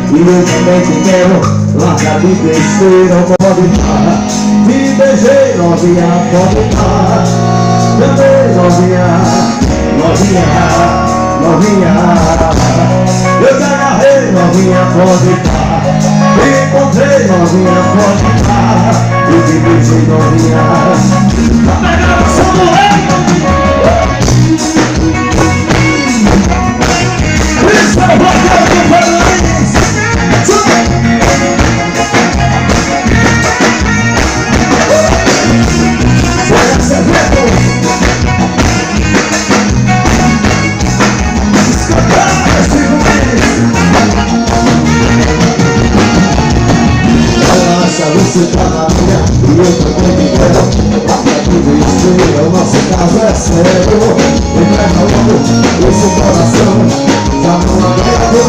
E eu também te quero. Larga de besteira, pode parar. Te beijei, novinha, pode parar. Também, novinha, novinha, novinha. Eu te agarrei, novinha, pode parar. Me encontrei, novinha, pode parar. Eu te beijei, novinha. Tá pegando essa mulher? Isso é o roteiro do país. Você tá na minha e eu também me quero. Até que vencer, o nosso caso é sério. Entrega logo esse coração. Já não aguento